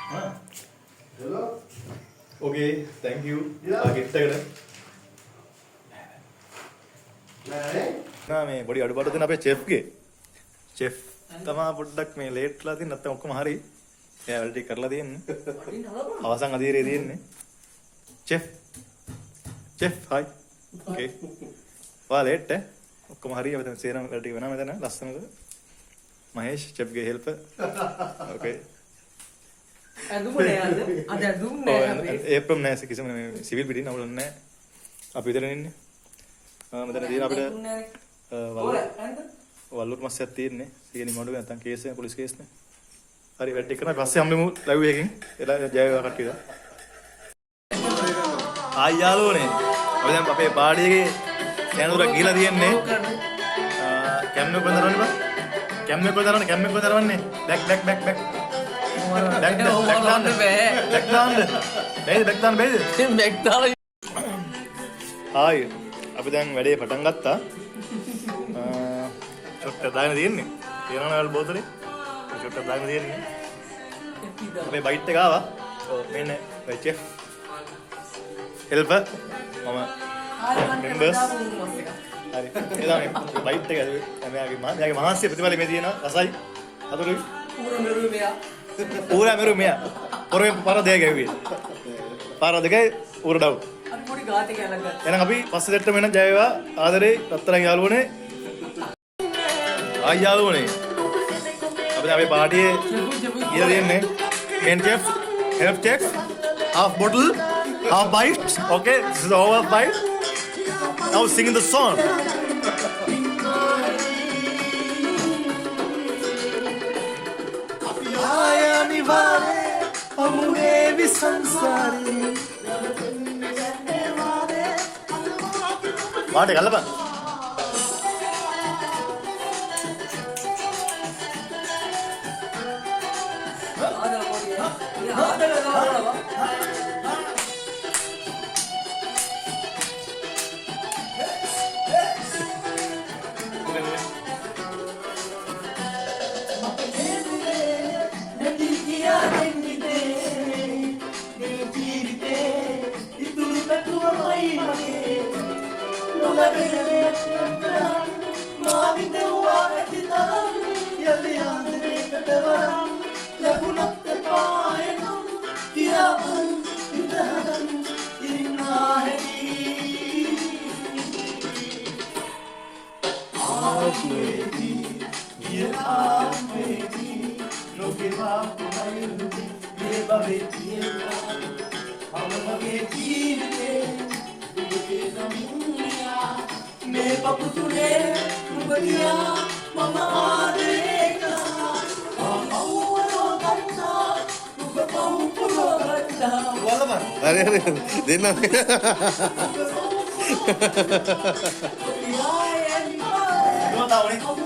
Hello. Okay, thank you. gift එකට. මේ පොඩි අඩුපාඩු තියෙන අපේ chef ගේ. chef තමා පොඩ්ඩක් මේ late ලා තියෙන නැත්නම් ඔක්කොම හරි. එයා වැඩ ටික කරලා තියෙන්නේ. අවසන් අධීරේ තියෙන්නේ. chef. hi. Okay. වා late ඈ. ඔක්කොම හරි. අපි දැන් සේරම වැඩ ටික වෙනවා මෙතන ලස්සනට. මහේෂ් chef ගේ helper. Okay. ඇඳුම නෑ අද ඇඳුම් නෑ අපි ඒපම් නෑ කිසිම සිවිල් පිටින් අවුලක් නෑ අපි විතරනේ ඉන්නේ මෙතන තියෙන අපිට වල්ලුත් මස්සයක් තියෙන්නේ සීනි මොඩුව නැත්තම් කේස් එක පොලිස් කේස් නේ හරි වැඩ එක කරලා පස්සේ හම්බෙමු ලයිව් එකකින් එලා ජය වේවා කට්ටිය ආයි යාළුවනේ අපි දැන් අපේ පාඩි එකේ යනුරක් ගිහලා තියෙන්නේ කැම්මේ කොහෙන්ද දරවන්නේ බා කැම්මේ කොහෙන්ද දරවන්නේ බැක් ආයි අපි දැන් වැඩේ පටන් ගත්තා චොට්ට දාගෙන තියෙන්නේ තේරෙනවද බෝතලේ චොට්ට දාගෙන තියෙන්නේ අපේ බයිට් එක ආවා ඔව් මෙන්න මේ චෙෆ් හෙල්පර් මම මෙම්බර්ස් හරි එදා මේ බයිට් එක මෙයාගේ මහාස්‍ය ප්‍රතිඵලෙ මේ තියෙනවා රසයි අතුරුයි पूरा मेरे मियाँ पूरे पारा दे गए हुए पारा दे गए पूरा डाउट අර පොඩි ගාතේ කියලා ගත්තා එහෙනම් අපි පස්සේ දෙට්ට මෙන්න ජයවා ආදරේ රත්තරන් යාළුවනේ ආයි යාළුවනේ අපි දැන් අපේ පාටියේ කියලා දෙන්නේ main chef help chef half bottle half bite okay this is over bite now sing the song අමුනේ විසංසාරේ වාට ගල්ලපන් अरे देना Dua tahun nih.